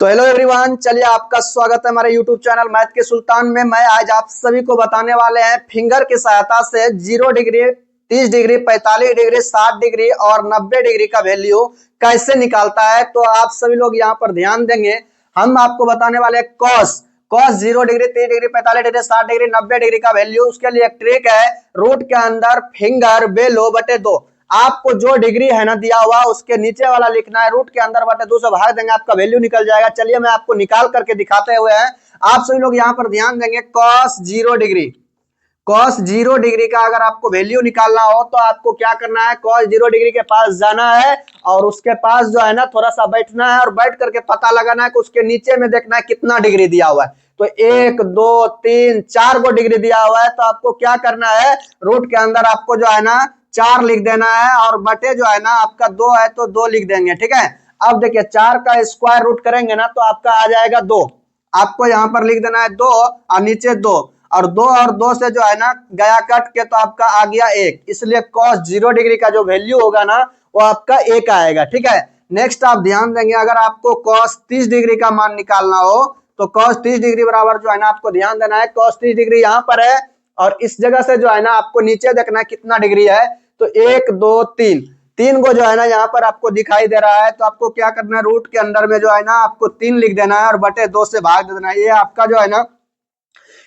तो hello everyone, चलिए आपका स्वागत है हमारे यूट्यूब चैनल मैथ के सुल्तान में। मैं आज आप सभी को बताने वाले हैं फिंगर की सहायता से 0 डिग्री, 30 डिग्री, 45 डिग्री, 60 डिग्री और 90 डिग्री का वैल्यू कैसे निकालता है। तो आप सभी लोग यहाँ पर ध्यान देंगे। हम आपको बताने वाले हैं cos 0 degree, 30 degree, 45 degree, 60 degree, 90 degree का वैल्यू। उसके लिए एक ट्रिक है, रूट के अंदर फिंगर बेलो बटे 2। आपको जो डिग्री है ना दिया हुआ उसके नीचे वाला लिखना है, रूट के अंदर बटे 2 से भाग देंगे, आपका वैल्यू निकल जाएगा। चलिए मैं आपको निकाल करके दिखाते हुए हैं। आप सभी लोग यहाँ पर ध्यान देंगे। cos 0 डिग्री का अगर आपको वैल्यू निकालना हो तो आपको क्या करना है, cos 0 डिग्री के पास जाना है और उसके पास जो है ना थोड़ा सा बैठना है और बैठ करके पता लगाना है कि उसके नीचे में देखना है कितना डिग्री दिया हुआ है। तो 1 2 3 4 को डिग्री दिया हुआ है, तो आपको क्या करना है, रूट के अंदर आपको जो है ना 4 लिख देना है और बटे जो है ना आपका 2 है तो 2 लिख देंगे। ठीक है, अब देखिए 4 का स्क्वायर रूट करेंगे ना तो आपका आ जाएगा 2। आपको यहाँ पर लिख देना है 2 और नीचे 2 और 2 से जो है ना गया कट के तो आपका आ गया 1। इसलिए cos 0 डिग्री का जो वैल्यू होगा ना वो आपका 1 आएगा। ठीक है, नेक्स्ट आप ध्यान देंगे, अगर आपको cos 30 डिग्री का मान निकालना हो तो cos 30 डिग्री बराबर जो है ना आपको ध्यान देना है, cos 30 डिग्री यहाँ पर है और इस जगह से जो है ना आपको नीचे देखना है कितना डिग्री है। तो 1 2 3 को जो है ना यहाँ पर आपको दिखाई दे रहा है, तो आपको क्या करना है, रूट के अंदर में जो है ना आपको 3 लिख देना है और बटे 2 से भाग दे देना है। ये आपका जो है ना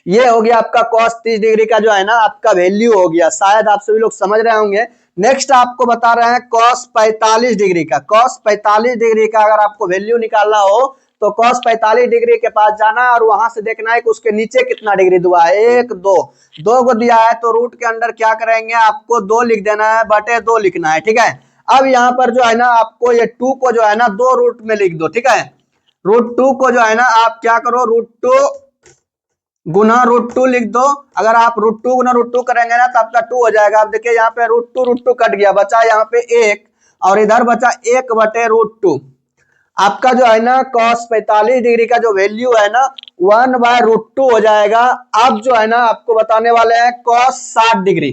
ये हो गया आपका cos 30 डिग्री का जो है ना आपका वैल्यू हो गया। शायद आप सभी लोग समझ रहे होंगे। नेक्स्ट आपको बता रहे हैं cos 45 डिग्री का। cos 45 डिग्री का अगर आपको वैल्यू निकालना हो तो cos 45 डिग्री के पास जाना और वहां से देखना है कि उसके नीचे कितना डिग्री दुआ है। 1 2 को दिया है तो रूट के अंदर क्या करेंगे, आपको 2 लिख देना है, बटे 2 लिखना है। ठीक है, अब यहाँ पर जो है ना आपको ये 2 को जो है ना 2 रूट में लिख दो। ठीक है, रूट 2 को जो है ना आप क्या करो, रूट 2 गुना रूट 2 लिख दो। अगर आप रूट 2 गुना रूट 2 करेंगे ना तो आपका 2 हो जाएगा। आप देखिए यहाँ पे रूट 2 कट गया, बचा यहाँ पे 1 और इधर बचा 1 बटे रूट 2। आपका जो है ना cos 45 डिग्री का जो वैल्यू है ना 1/√2 हो जाएगा। अब जो है ना आपको बताने वाले हैं cos 60 डिग्री।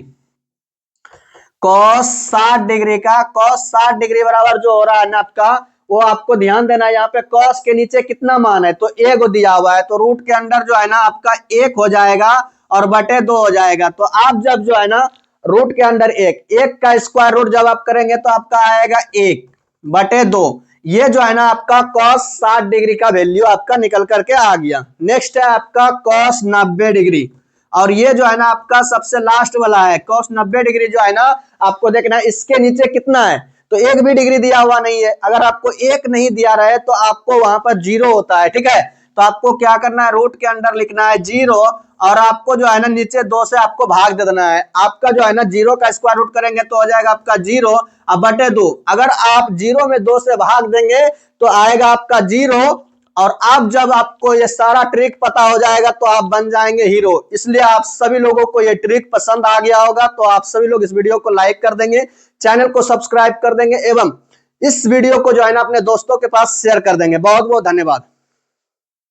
cos 60 डिग्री का cos 60 डिग्री बराबर जो हो रहा है ना आपका, वो आपको ध्यान देना है। यहाँ पे cos के नीचे कितना मान है तो 1 दिया हुआ है, तो रूट के अंदर जो है ना आपका 1 हो जाएगा और बटे 2 हो जाएगा। तो आप जब जो है ना रूट के अंदर 1 का स्क्वायर रूट जब आप करेंगे तो आपका आएगा 1 बटे 2। ये जो है ना आपका cos 60 डिग्री का वैल्यू आपका निकल करके आ गया। नेक्स्ट है आपका cos 90 डिग्री और ये जो है ना आपका सबसे लास्ट वाला है। cos 90 डिग्री जो है ना आपको देखना है इसके नीचे कितना है, तो 1 भी डिग्री दिया हुआ नहीं है। अगर आपको 1 नहीं दिया रहे तो आपको वहां पर 0 होता है। ठीक है, तो आपको क्या करना है, रूट के अंदर लिखना है 0 और आपको जो है ना नीचे 2 से आपको भाग दे देना है। आपका जो है ना 0 का स्क्वायर रूट करेंगे तो हो जाएगा आपका 0 और बटे 2। अगर आप 0 में 2 से भाग देंगे तो आएगा आपका 0 और आप जब आपको ये सारा ट्रिक पता हो जाएगा तो आप बन जाएंगे हीरो। इसलिए आप सभी लोगों को ये ट्रिक पसंद आ गया होगा, तो आप सभी लोग इस वीडियो को लाइक कर देंगे, चैनल को सब्सक्राइब कर देंगे एवं इस वीडियो को जो है ना अपने दोस्तों के पास शेयर कर देंगे। बहुत बहुत धन्यवाद।